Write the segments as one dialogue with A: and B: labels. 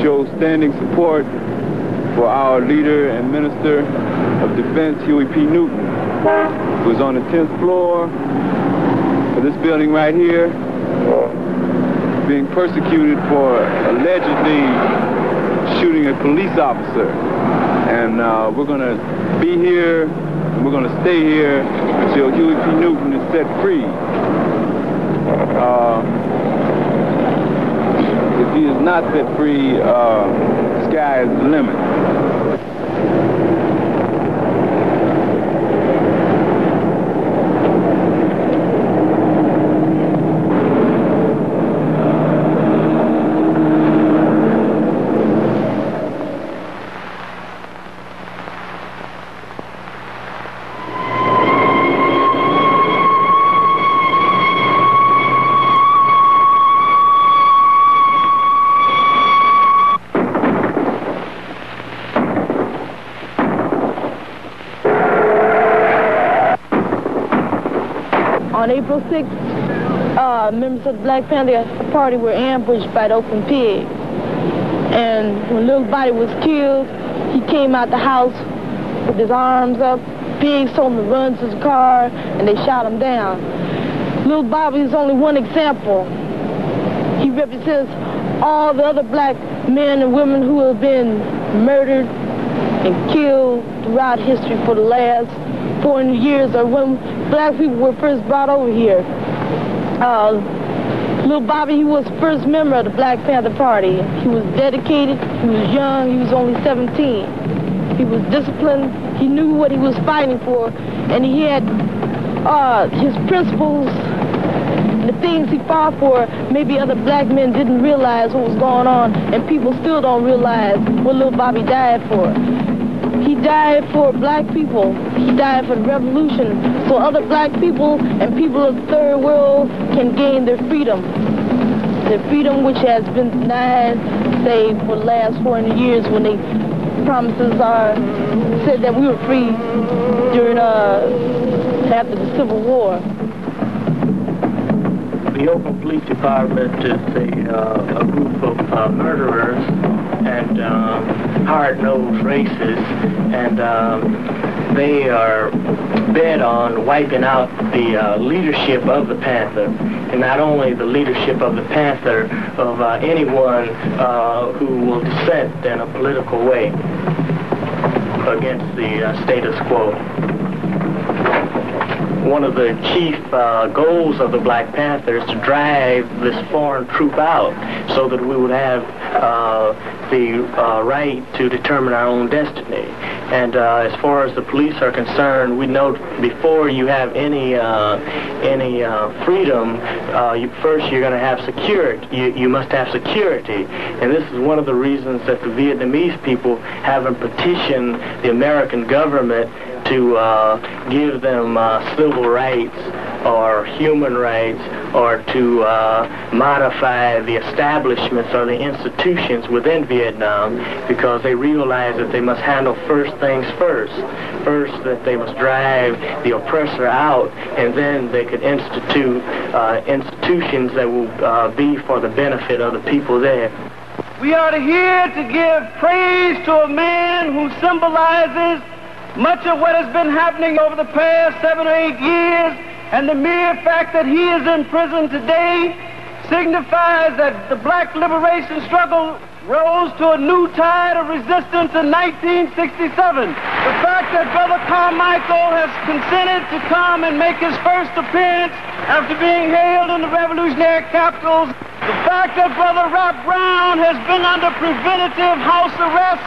A: show standing support for our leader and Minister of Defense, Huey P. Newton, who was on the 10th floor of this building right here, being persecuted for allegedly shooting a police officer. And we're going to be here, and we're going to stay here until Huey P. Newton is set free. If he is not set free, sky is the limit.
B: On April 6th, members of the Black Panther Party were ambushed by the Oakland Pigs. And when Little Bobby was killed, he came out the house with his arms up. Pigs told him to run to the car, and they shot him down. Little Bobby is only one example. He represents all the other black men and women who have been murdered and killed throughout history for the last 400 years, or when black people were first brought over here. Little Bobby, he was the first member of the Black Panther Party. He was dedicated, he was young, he was only 17. He was disciplined, he knew what he was fighting for, and he had his principles, the things he fought for. Maybe other black men didn't realize what was going on, and people still don't realize what Little Bobby died for. He died for black people. He died for the revolution, so other black people and people of the third world can gain their freedom. Their freedom, which has been denied, say, for the last 400 years, when they promises said that we were free during after the Civil War.
C: The Oakland Police Department is a group of murderers and hard-nosed racists, and they are bent on wiping out the leadership of the Panther, and not only the leadership of the Panther, of anyone who will dissent in a political way against the status quo. One of the chief goals of the Black Panther is to drive this foreign troop out so that we would have the right to determine our own destiny. And as far as the police are concerned, we know before you have any freedom, first you're going to have security. You must have security. And this is one of the reasons that the Vietnamese people haven't petitioned the American government to give them civil rights or human rights, or to modify the establishments or the institutions within Vietnam, because they realize that they must handle first things first. First, that they must drive the oppressor out, and then they could institute institutions that will be for the benefit of the people there.
D: We are here to give praise to a man who symbolizes much of what has been happening over the past 7 or 8 years, and the mere fact that he is in prison today signifies that the black liberation struggle rose to a new tide of resistance in 1967. The fact that Brother Carmichael has consented to come and make his first appearance after being hailed in the revolutionary capitals, the fact that Brother Rap Brown has been under preventative house arrest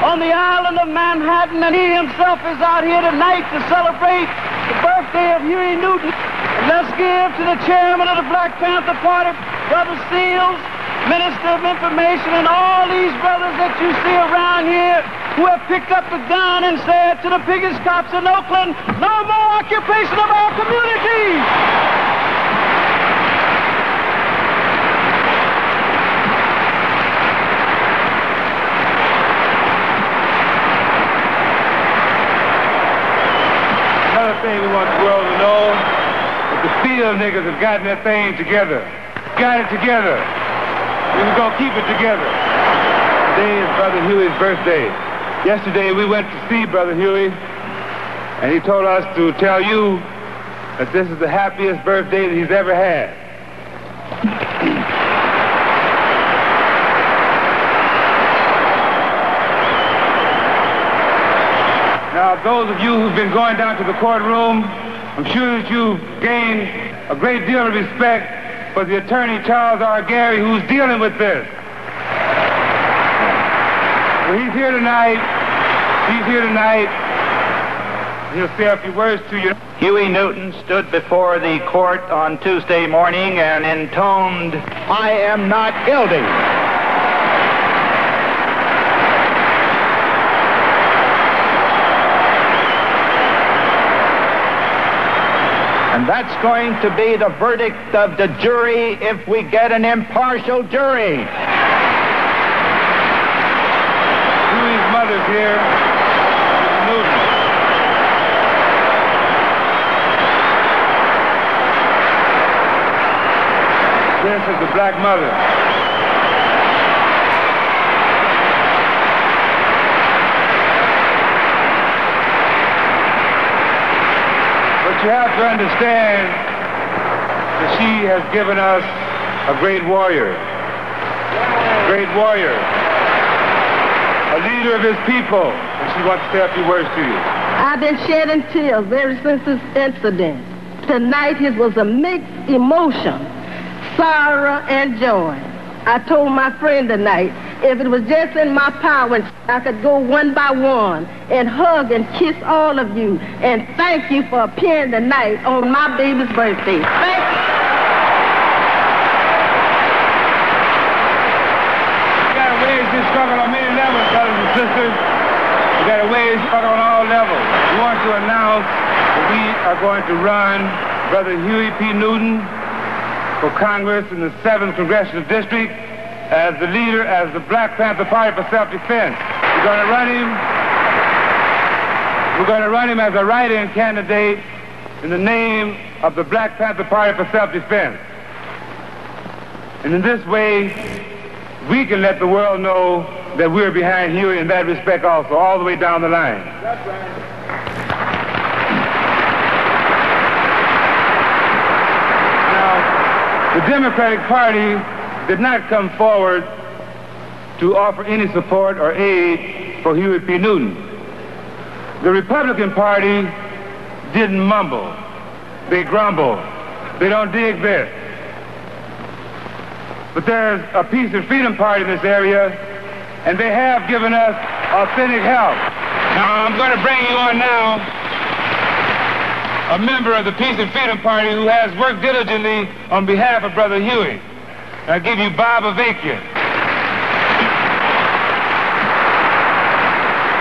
D: on the island of Manhattan, and he himself is out here tonight to celebrate the birthday of Huey Newton. And let's give to the chairman of the Black Panther Party, Brother Seals, Minister of Information, and all these brothers that you see around here who have picked up the gun and said to the biggest cops in Oakland, no more occupation of our community!
E: Another thing we want the world to know is the steel niggas have gotten that thing together. Got it together. We're going to keep it together. Today is Brother Huey's birthday. Yesterday we went to see Brother Huey, and he told us to tell you that this is the happiest birthday that he's ever had. Now, those of you who've been going down to the courtroom, I'm sure that you've gained a great deal of respect for the attorney, Charles R. Gary, who's dealing with this. Well, he's here tonight. He's here tonight. He'll say a few words to you.
F: Huey Newton stood before the court on Tuesday morning and intoned, "I am not guilty." And that's going to be the verdict of the jury if we get an impartial jury.
E: Huey's mother's here, Mrs. Newton. This is the black mother. But you have to understand that she has given us a great warrior. Great warrior. A leader of his people. And she wants to say a few words to you.
B: I've been shedding tears ever since this incident. Tonight it was a mixed emotion, sorrow and joy. I told my friend tonight, if it was just in my power, I could go one by one and hug and kiss all of you and thank you for appearing tonight on my baby's birthday. Thank you.
E: We got to wage this struggle on many levels, brothers and sisters. We got to wage this struggle on all levels. We want to announce that we are going to run Brother Huey P. Newton for Congress in the 7th Congressional District as the leader, as the Black Panther Party for self-defense. We're going to run him as a write-in candidate in the name of the Black Panther Party for self-defense. And in this way, we can let the world know that we're behind Huey in that respect also, all the way down the line. That's right. The Democratic Party did not come forward to offer any support or aid for Huey P. Newton. The Republican Party didn't mumble. They grumble. They don't dig this. But there's a Peace and Freedom Party in this area, and they have given us authentic help. Now, I'm going to bring you on now a member of the Peace and Freedom Party who has worked diligently on behalf of Brother Huey. I'll give you Bob Avakian.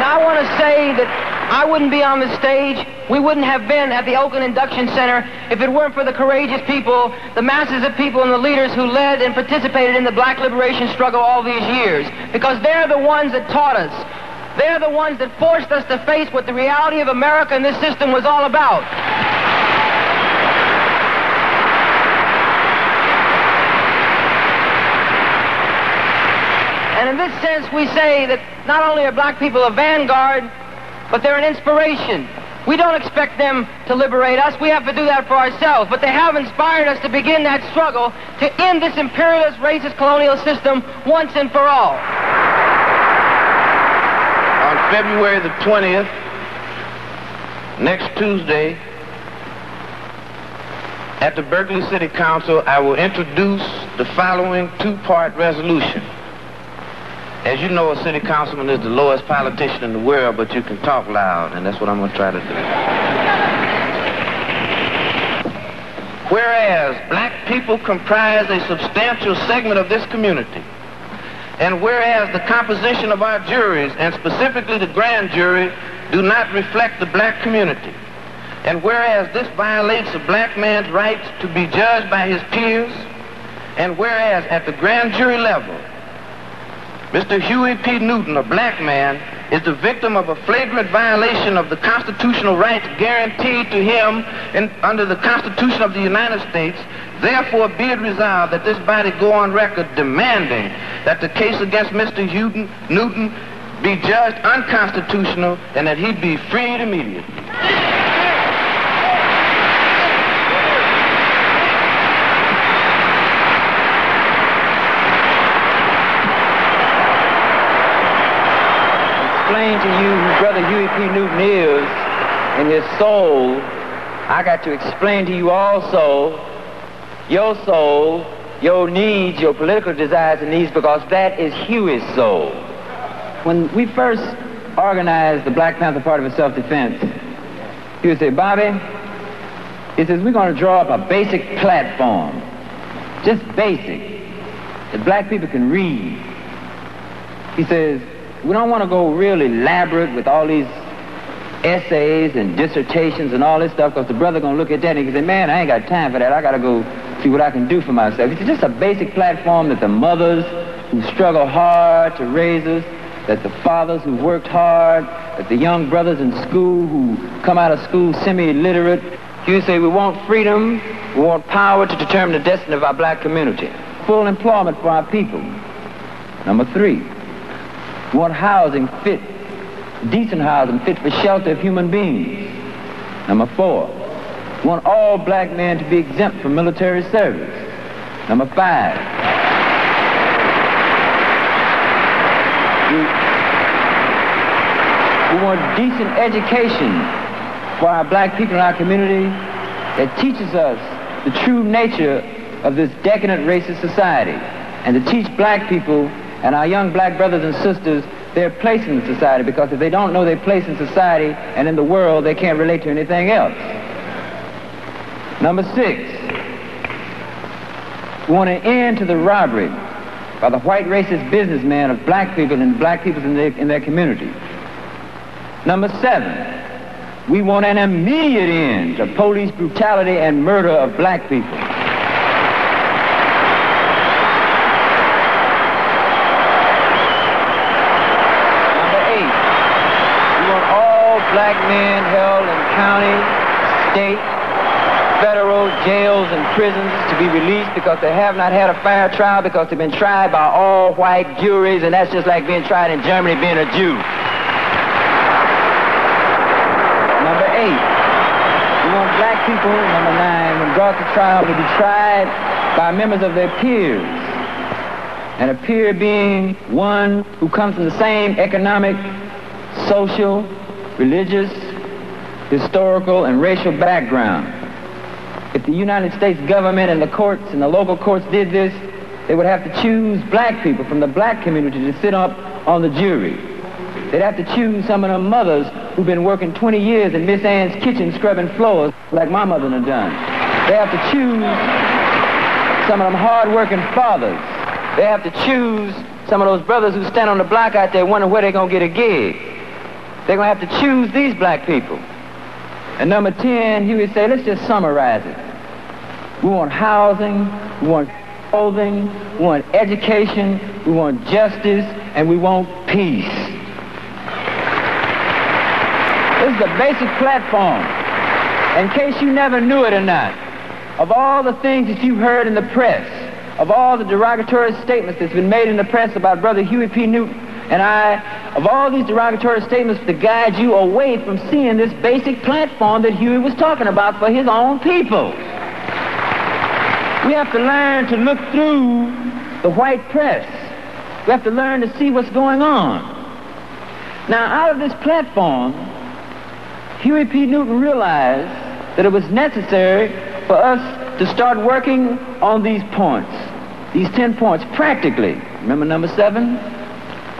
G: Now I want to say that I wouldn't be on the stage, we wouldn't have been at the Oakland Induction Center if it weren't for the courageous people, the masses of people and the leaders who led and participated in the black liberation struggle all these years. Because they're the ones that taught us. They're the ones that forced us to face what the reality of America and this system was all about. And in this sense, we say that not only are black people a vanguard, but they're an inspiration. We don't expect them to liberate us. We have to do that for ourselves. But they have inspired us to begin that struggle to end this imperialist, racist, colonial system once and for all.
H: On February the 20th, next Tuesday, at the Berkeley City Council, I will introduce the following two-part resolution. As you know, a city councilman is the lowest politician in the world, but you can talk loud, and that's what I'm going to try to do. Whereas black people comprise a substantial segment of this community, and whereas the composition of our juries, and specifically the grand jury, do not reflect the black community, and whereas this violates a black man's rights to be judged by his peers, and whereas at the grand jury level, Mr. Huey P. Newton, a black man, is the victim of a flagrant violation of the constitutional rights guaranteed to him under the Constitution of the United States, therefore be it resolved that this body go on record demanding that the case against Mr. Newton be judged unconstitutional and that he be freed immediately.
I: Explain to you who Brother Huey P. Newton is in his soul, I got to explain to you also your soul, your needs, your political desires and needs, because that is Huey's soul. When we first organized the Black Panther Party for Self-Defense, he would say, Bobby, he says, we're going to draw up a basic platform, just basic, that black people can read. He says, we don't want to go real elaborate with all these essays and dissertations and all this stuff, because the brother going to look at that and he can say, man, I ain't got time for that. I got to go see what I can do for myself. It's just a basic platform that the mothers who struggle hard to raise us, that the fathers who worked hard, that the young brothers in school who come out of school semi-illiterate, you say we want freedom, we want power to determine the destiny of our black community. Full employment for our people. Number 3, we want housing fit, decent housing fit for shelter of human beings. Number 4, we want all black men to be exempt from military service. Number 5, we want decent education for our black people in our community that teaches us the true nature of this decadent racist society, and to teach black people and our young black brothers and sisters their place in the society, because if they don't know their place in society and in the world, they can't relate to anything else. Number 6, we want an end to the robbery by the white racist businessmen of black people and black people in their community. Number 7, we want an immediate end to police brutality and murder of black people. Number 8, we want all black men held in county, state, federal jails and prisons to be released because they have not had a fair trial, because they've been tried by all white juries, and that's just like being tried in Germany being a Jew. Number 8, we want black people, number 9, when brought to trial, to be tried by members of their peers. And a peer being one who comes from the same economic, social, religious, historical, and racial background. If the United States government and the courts and the local courts did this, they would have to choose black people from the black community to sit up on the jury. They'd have to choose some of the mothers who've been working 20 years in Miss Ann's kitchen scrubbing floors like my mother done done. They have to choose some of them hard-working fathers. They have to choose some of those brothers who stand on the block out there wondering where they're going to get a gig. They're going to have to choose these black people. And number 10, he would say, let's just summarize it. We want housing, we want clothing, we want education, we want justice, and we want peace. This is the basic platform. In case you never knew it or not, of all the things that you've heard in the press, of all the derogatory statements that's been made in the press about Brother Huey P. Newton and of all these derogatory statements to guide you away from seeing this basic platform that Huey was talking about for his own people. We have to learn to look through the white press. We have to learn to see what's going on. Now, out of this platform, Huey P. Newton realized that it was necessary for us to start working on these points, these 10 points, practically. Remember number 7?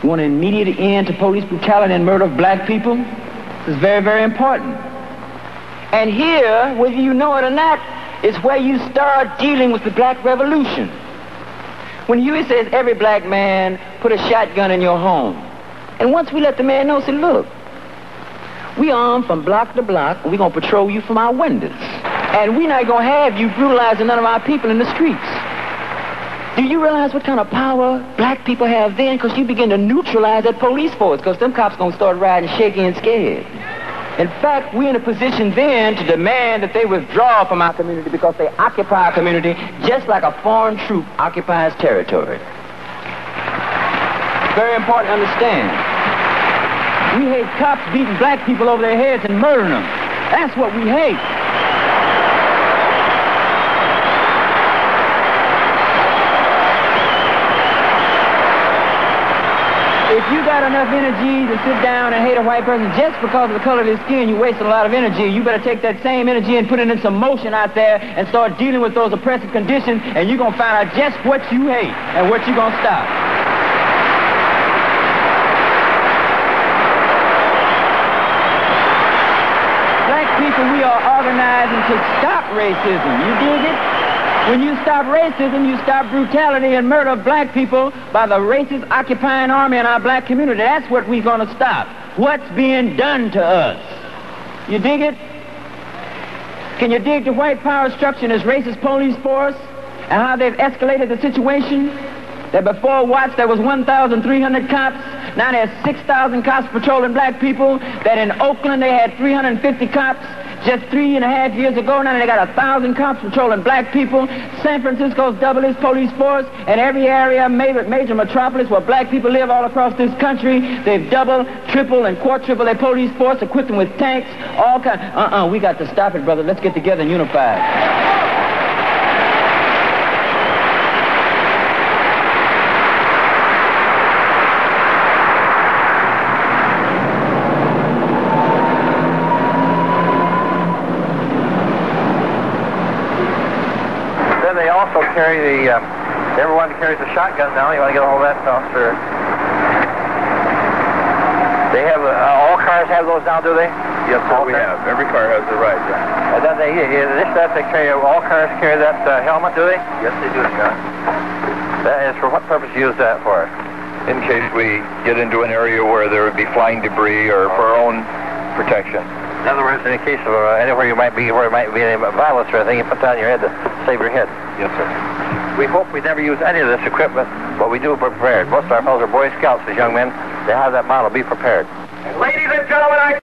I: We want an immediate end to police brutality and murder of black people. This is very, very important. And here, whether you know it or not, is where you start dealing with the black revolution. When Huey says every black man put a shotgun in your home, and once we let the man know, say, look, we armed from block to block, and we're going to patrol you from our windows. And we're not going to have you brutalizing none of our people in the streets. Do you realize what kind of power black people have then? Because you begin to neutralize that police force, because them cops going to start riding shaky and scared. In fact, we're in a position then to demand that they withdraw from our community because they occupy our community just like a foreign troop occupies territory. Very important to understand. We hate cops beating black people over their heads and murdering them. That's what we hate. If you got enough energy to sit down and hate a white person just because of the color of his skin, you're wasting a lot of energy. You better take that same energy and put it in some motion out there and start dealing with those oppressive conditions, and you're going to find out just what you hate and what you're going to stop. Black people, we are organizing to stop racism. You dig it? When you stop racism, you stop brutality and murder of black people by the racist occupying army in our black community. That's what we're going to stop. What's being done to us? You dig it? Can you dig the white power structure in this racist police force and how they've escalated the situation? That before Watts there was 1,300 cops. Now there's 6,000 cops patrolling black people. That in Oakland they had 350 cops. Just 3.5 years ago, now they got 1,000 cops patrolling black people. San Francisco's doubled its police force, and every area, major metropolis where black people live all across this country, they've doubled, tripled, and quadrupled their police force, equipped them with tanks, all kinds. We got to stop it, brother. Let's get together and unify.
J: Carry the, everyone carries a shotgun now. You want to get a hold of that, officer? They have, all cars have those now, do they?
A: Yes, sir, we have. Every car has the right, John.
J: And then they, in addition to that, they carry, all cars carry that helmet, do they?
A: Yes, they do, John.
J: That is, for what purpose do you use that for?
A: In case we get into an area where there would be flying debris or for our own protection.
J: In other words, in the case of anywhere you might be, where it might be any violence or anything, you put that on your head to save your head.
A: Yes, sir.
J: We hope we never use any of this equipment, but we do prepared. Most of our fellows are Boy Scouts, as young men. They have that model, be prepared.
K: Ladies and gentlemen,